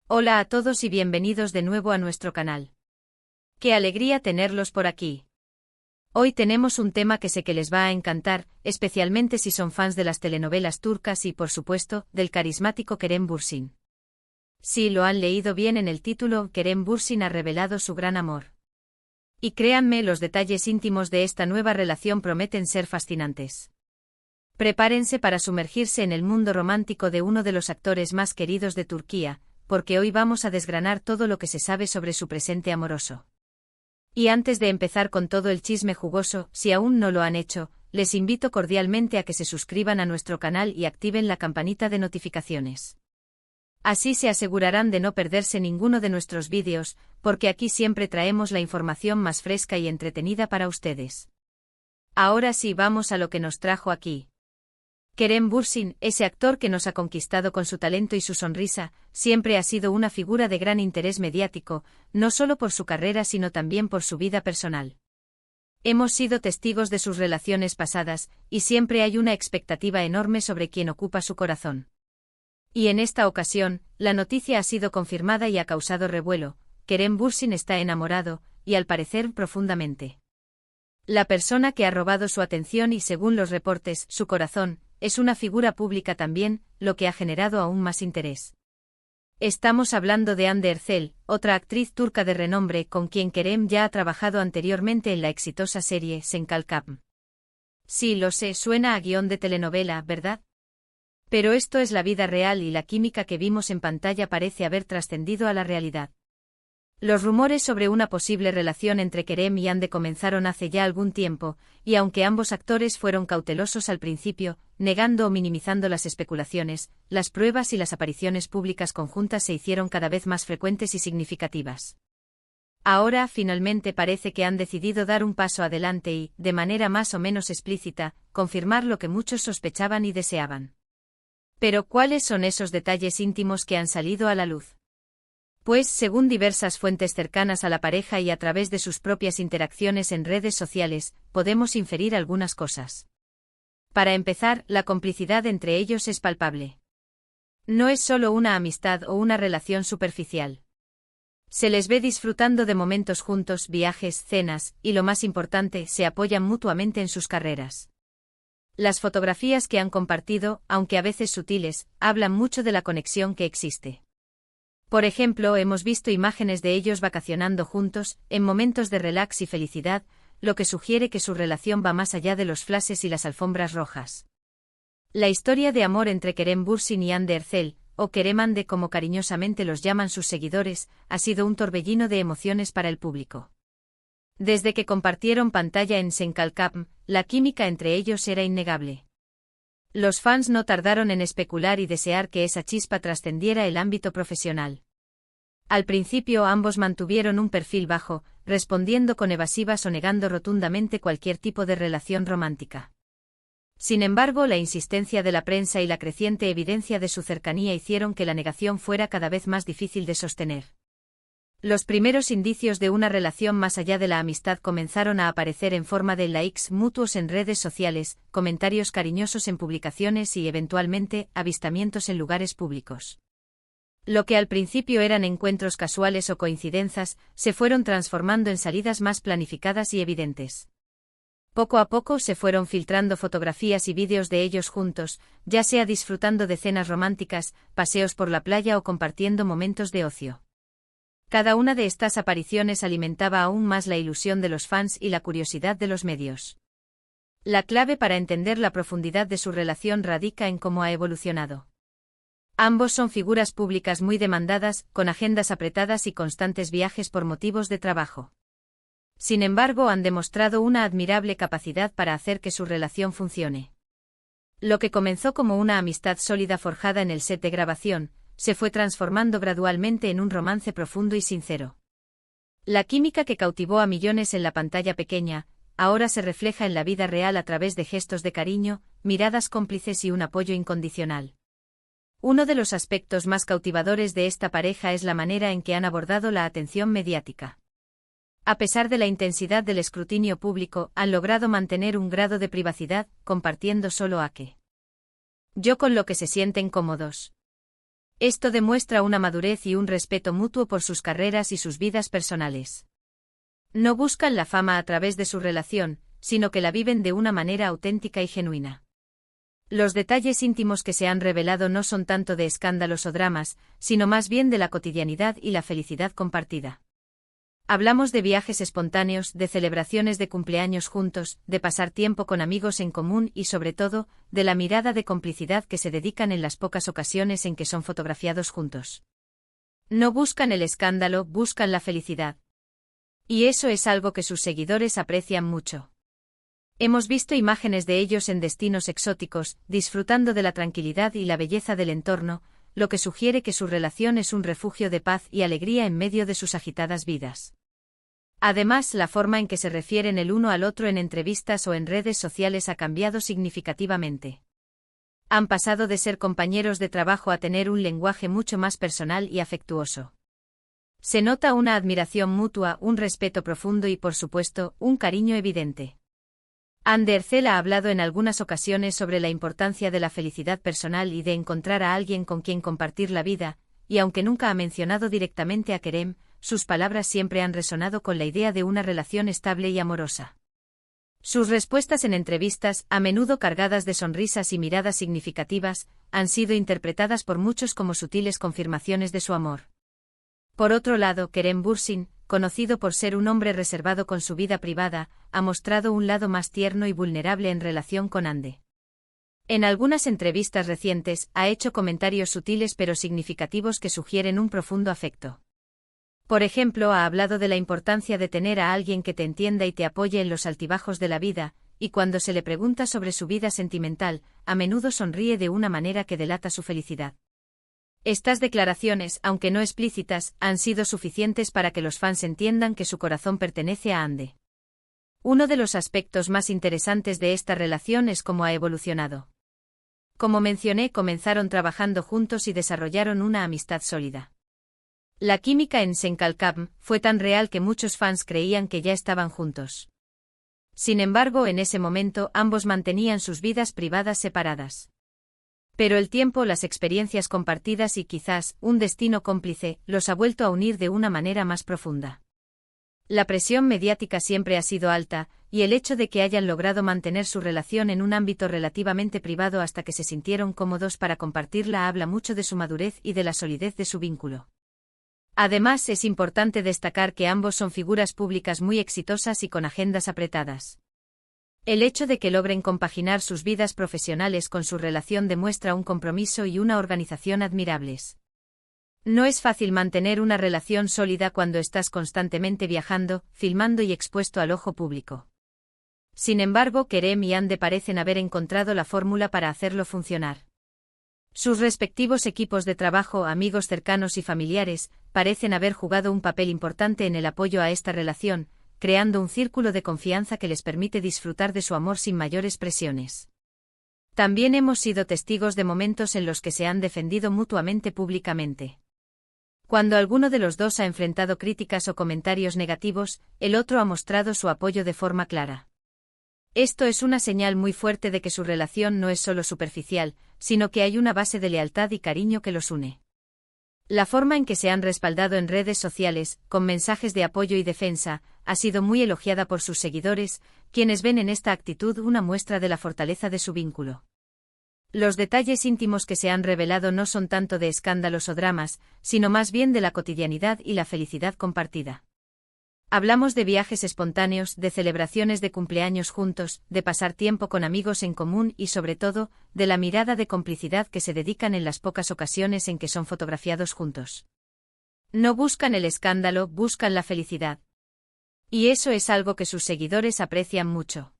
Hola a todos y bienvenidos de nuevo a nuestro canal. ¡Qué alegría tenerlos por aquí! Hoy tenemos un tema que sé que les va a encantar, especialmente si son fans de las telenovelas turcas y, por supuesto, del carismático Kerem Bürsin. Sí, lo han leído bien en el título, Kerem Bürsin ha revelado su gran amor. Y créanme, los detalles íntimos de esta nueva relación prometen ser fascinantes. Prepárense para sumergirse en el mundo romántico de uno de los actores más queridos de Turquía, porque hoy vamos a desgranar todo lo que se sabe sobre su presente amoroso. Y antes de empezar con todo el chisme jugoso, si aún no lo han hecho, les invito cordialmente a que se suscriban a nuestro canal y activen la campanita de notificaciones. Así se asegurarán de no perderse ninguno de nuestros vídeos, porque aquí siempre traemos la información más fresca y entretenida para ustedes. Ahora sí, vamos a lo que nos trajo aquí. Kerem Bürsin, ese actor que nos ha conquistado con su talento y su sonrisa, siempre ha sido una figura de gran interés mediático, no solo por su carrera sino también por su vida personal. Hemos sido testigos de sus relaciones pasadas, y siempre hay una expectativa enorme sobre quién ocupa su corazón. Y en esta ocasión, la noticia ha sido confirmada y ha causado revuelo. Kerem Bürsin está enamorado, y al parecer profundamente. La persona que ha robado su atención y, según los reportes, su corazón, es una figura pública también, lo que ha generado aún más interés. Estamos hablando de Hande Erçel, otra actriz turca de renombre con quien Kerem ya ha trabajado anteriormente en la exitosa serie Senkalkam. Sí, lo sé, suena a guión de telenovela, ¿verdad? Pero esto es la vida real y la química que vimos en pantalla parece haber trascendido a la realidad. Los rumores sobre una posible relación entre Kerem y Hande comenzaron hace ya algún tiempo, y aunque ambos actores fueron cautelosos al principio, negando o minimizando las especulaciones, las pruebas y las apariciones públicas conjuntas se hicieron cada vez más frecuentes y significativas. Ahora, finalmente parece que han decidido dar un paso adelante y, de manera más o menos explícita, confirmar lo que muchos sospechaban y deseaban. Pero, ¿cuáles son esos detalles íntimos que han salido a la luz? Pues, según diversas fuentes cercanas a la pareja y a través de sus propias interacciones en redes sociales, podemos inferir algunas cosas. Para empezar, la complicidad entre ellos es palpable. No es solo una amistad o una relación superficial. Se les ve disfrutando de momentos juntos, viajes, cenas, y lo más importante, se apoyan mutuamente en sus carreras. Las fotografías que han compartido, aunque a veces sutiles, hablan mucho de la conexión que existe. Por ejemplo, hemos visto imágenes de ellos vacacionando juntos, en momentos de relax y felicidad, lo que sugiere que su relación va más allá de los flashes y las alfombras rojas. La historia de amor entre Kerem Bürsin y Hande Erçel, o Kerem Hande como cariñosamente los llaman sus seguidores, ha sido un torbellino de emociones para el público. Desde que compartieron pantalla en Senkalkam, la química entre ellos era innegable. Los fans no tardaron en especular y desear que esa chispa trascendiera el ámbito profesional. Al principio ambos mantuvieron un perfil bajo, respondiendo con evasivas o negando rotundamente cualquier tipo de relación romántica. Sin embargo, la insistencia de la prensa y la creciente evidencia de su cercanía hicieron que la negación fuera cada vez más difícil de sostener. Los primeros indicios de una relación más allá de la amistad comenzaron a aparecer en forma de likes mutuos en redes sociales, comentarios cariñosos en publicaciones y, eventualmente, avistamientos en lugares públicos. Lo que al principio eran encuentros casuales o coincidencias, se fueron transformando en salidas más planificadas y evidentes. Poco a poco se fueron filtrando fotografías y vídeos de ellos juntos, ya sea disfrutando de cenas románticas, paseos por la playa o compartiendo momentos de ocio. Cada una de estas apariciones alimentaba aún más la ilusión de los fans y la curiosidad de los medios. La clave para entender la profundidad de su relación radica en cómo ha evolucionado. Ambos son figuras públicas muy demandadas, con agendas apretadas y constantes viajes por motivos de trabajo. Sin embargo, han demostrado una admirable capacidad para hacer que su relación funcione. Lo que comenzó como una amistad sólida forjada en el set de grabación, se fue transformando gradualmente en un romance profundo y sincero. La química que cautivó a millones en la pantalla pequeña, ahora se refleja en la vida real a través de gestos de cariño, miradas cómplices y un apoyo incondicional. Uno de los aspectos más cautivadores de esta pareja es la manera en que han abordado la atención mediática. A pesar de la intensidad del escrutinio público, han logrado mantener un grado de privacidad, compartiendo solo yo con lo que se sienten cómodos. Esto demuestra una madurez y un respeto mutuo por sus carreras y sus vidas personales. No buscan la fama a través de su relación, sino que la viven de una manera auténtica y genuina. Los detalles íntimos que se han revelado no son tanto de escándalos o dramas, sino más bien de la cotidianidad y la felicidad compartida. Hablamos de viajes espontáneos, de celebraciones de cumpleaños juntos, de pasar tiempo con amigos en común y sobre todo, de la mirada de complicidad que se dedican en las pocas ocasiones en que son fotografiados juntos. No buscan el escándalo, buscan la felicidad. Y eso es algo que sus seguidores aprecian mucho. Hemos visto imágenes de ellos en destinos exóticos, disfrutando de la tranquilidad y la belleza del entorno, lo que sugiere que su relación es un refugio de paz y alegría en medio de sus agitadas vidas. Además, la forma en que se refieren el uno al otro en entrevistas o en redes sociales ha cambiado significativamente. Han pasado de ser compañeros de trabajo a tener un lenguaje mucho más personal y afectuoso. Se nota una admiración mutua, un respeto profundo y, por supuesto, un cariño evidente. Andercel ha hablado en algunas ocasiones sobre la importancia de la felicidad personal y de encontrar a alguien con quien compartir la vida, y aunque nunca ha mencionado directamente a Kerem, sus palabras siempre han resonado con la idea de una relación estable y amorosa. Sus respuestas en entrevistas, a menudo cargadas de sonrisas y miradas significativas, han sido interpretadas por muchos como sutiles confirmaciones de su amor. Por otro lado, Kerem Bürsin, conocido por ser un hombre reservado con su vida privada, ha mostrado un lado más tierno y vulnerable en relación con Hande. En algunas entrevistas recientes, ha hecho comentarios sutiles pero significativos que sugieren un profundo afecto. Por ejemplo, ha hablado de la importancia de tener a alguien que te entienda y te apoye en los altibajos de la vida, y cuando se le pregunta sobre su vida sentimental, a menudo sonríe de una manera que delata su felicidad. Estas declaraciones, aunque no explícitas, han sido suficientes para que los fans entiendan que su corazón pertenece a Hande. Uno de los aspectos más interesantes de esta relación es cómo ha evolucionado. Como mencioné, comenzaron trabajando juntos y desarrollaron una amistad sólida. La química en Senkalkam fue tan real que muchos fans creían que ya estaban juntos. Sin embargo, en ese momento ambos mantenían sus vidas privadas separadas. Pero el tiempo, las experiencias compartidas y quizás un destino cómplice los ha vuelto a unir de una manera más profunda. La presión mediática siempre ha sido alta, y el hecho de que hayan logrado mantener su relación en un ámbito relativamente privado hasta que se sintieron cómodos para compartirla habla mucho de su madurez y de la solidez de su vínculo. Además, es importante destacar que ambos son figuras públicas muy exitosas y con agendas apretadas. El hecho de que logren compaginar sus vidas profesionales con su relación demuestra un compromiso y una organización admirables. No es fácil mantener una relación sólida cuando estás constantemente viajando, filmando y expuesto al ojo público. Sin embargo, Kerem y Hande parecen haber encontrado la fórmula para hacerlo funcionar. Sus respectivos equipos de trabajo, amigos cercanos y familiares, parecen haber jugado un papel importante en el apoyo a esta relación, creando un círculo de confianza que les permite disfrutar de su amor sin mayores presiones. También hemos sido testigos de momentos en los que se han defendido mutuamente públicamente. Cuando alguno de los dos ha enfrentado críticas o comentarios negativos, el otro ha mostrado su apoyo de forma clara. Esto es una señal muy fuerte de que su relación no es solo superficial, sino que hay una base de lealtad y cariño que los une. La forma en que se han respaldado en redes sociales, con mensajes de apoyo y defensa, ha sido muy elogiada por sus seguidores, quienes ven en esta actitud una muestra de la fortaleza de su vínculo. Los detalles íntimos que se han revelado no son tanto de escándalos o dramas, sino más bien de la cotidianidad y la felicidad compartida. Hablamos de viajes espontáneos, de celebraciones de cumpleaños juntos, de pasar tiempo con amigos en común y sobre todo, de la mirada de complicidad que se dedican en las pocas ocasiones en que son fotografiados juntos. No buscan el escándalo, buscan la felicidad. Y eso es algo que sus seguidores aprecian mucho.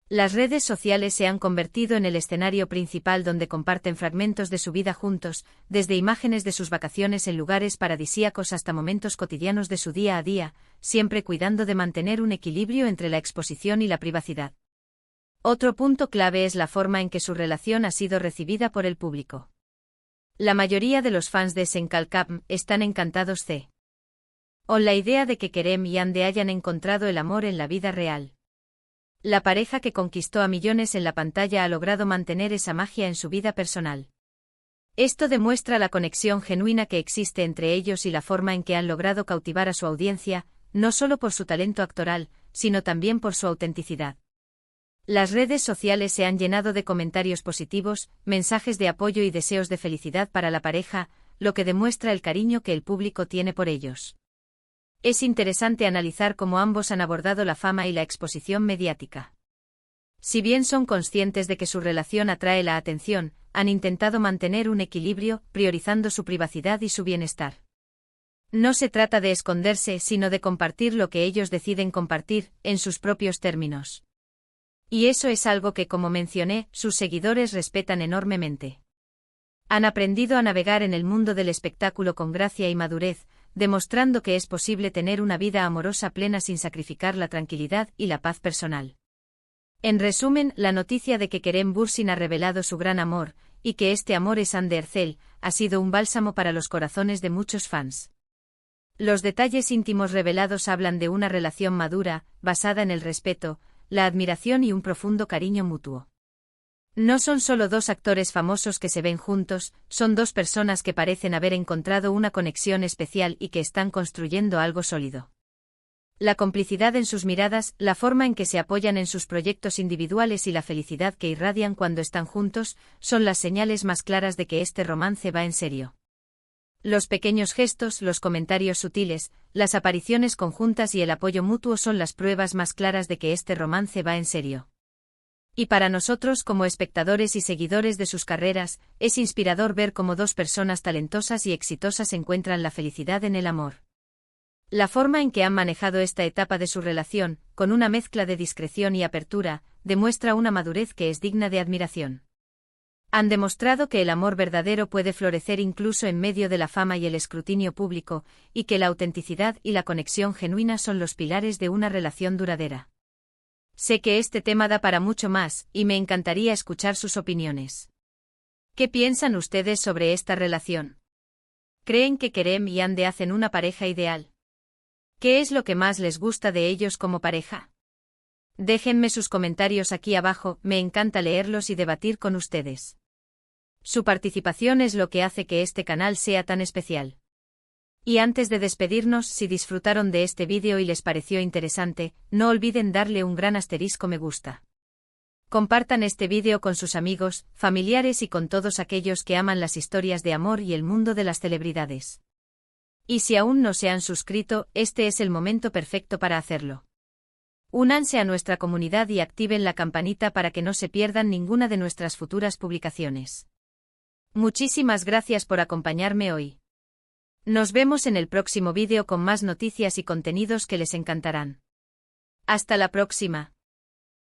Las redes sociales se han convertido en el escenario principal donde comparten fragmentos de su vida juntos, desde imágenes de sus vacaciones en lugares paradisíacos hasta momentos cotidianos de su día a día, siempre cuidando de mantener un equilibrio entre la exposición y la privacidad. Otro punto clave es la forma en que su relación ha sido recibida por el público. La mayoría de los fans de Senkalkam están encantados con la idea de que Kerem y Hande hayan encontrado el amor en la vida real. La pareja que conquistó a millones en la pantalla ha logrado mantener esa magia en su vida personal. Esto demuestra la conexión genuina que existe entre ellos y la forma en que han logrado cautivar a su audiencia, no solo por su talento actoral, sino también por su autenticidad. Las redes sociales se han llenado de comentarios positivos, mensajes de apoyo y deseos de felicidad para la pareja, lo que demuestra el cariño que el público tiene por ellos. Es interesante analizar cómo ambos han abordado la fama y la exposición mediática. Si bien son conscientes de que su relación atrae la atención, han intentado mantener un equilibrio, priorizando su privacidad y su bienestar. No se trata de esconderse, sino de compartir lo que ellos deciden compartir, en sus propios términos. Y eso es algo que, como mencioné, sus seguidores respetan enormemente. Han aprendido a navegar en el mundo del espectáculo con gracia y madurez, demostrando que es posible tener una vida amorosa plena sin sacrificar la tranquilidad y la paz personal. En resumen, la noticia de que Kerem Bürsin ha revelado su gran amor, y que este amor es Hande Erçel, ha sido un bálsamo para los corazones de muchos fans. Los detalles íntimos revelados hablan de una relación madura, basada en el respeto, la admiración y un profundo cariño mutuo. No son solo dos actores famosos que se ven juntos, son dos personas que parecen haber encontrado una conexión especial y que están construyendo algo sólido. La complicidad en sus miradas, la forma en que se apoyan en sus proyectos individuales y la felicidad que irradian cuando están juntos, son las señales más claras de que este romance va en serio. Los pequeños gestos, los comentarios sutiles, las apariciones conjuntas y el apoyo mutuo son las pruebas más claras de que este romance va en serio. Y para nosotros como espectadores y seguidores de sus carreras, es inspirador ver cómo dos personas talentosas y exitosas encuentran la felicidad en el amor. La forma en que han manejado esta etapa de su relación, con una mezcla de discreción y apertura, demuestra una madurez que es digna de admiración. Han demostrado que el amor verdadero puede florecer incluso en medio de la fama y el escrutinio público, y que la autenticidad y la conexión genuina son los pilares de una relación duradera. Sé que este tema da para mucho más, y me encantaría escuchar sus opiniones. ¿Qué piensan ustedes sobre esta relación? ¿Creen que Kerem y Hande hacen una pareja ideal? ¿Qué es lo que más les gusta de ellos como pareja? Déjenme sus comentarios aquí abajo, me encanta leerlos y debatir con ustedes. Su participación es lo que hace que este canal sea tan especial. Y antes de despedirnos, si disfrutaron de este vídeo y les pareció interesante, no olviden darle un gran asterisco me gusta. Compartan este vídeo con sus amigos, familiares y con todos aquellos que aman las historias de amor y el mundo de las celebridades. Y si aún no se han suscrito, este es el momento perfecto para hacerlo. Únanse a nuestra comunidad y activen la campanita para que no se pierdan ninguna de nuestras futuras publicaciones. Muchísimas gracias por acompañarme hoy. Nos vemos en el próximo vídeo con más noticias y contenidos que les encantarán. Hasta la próxima.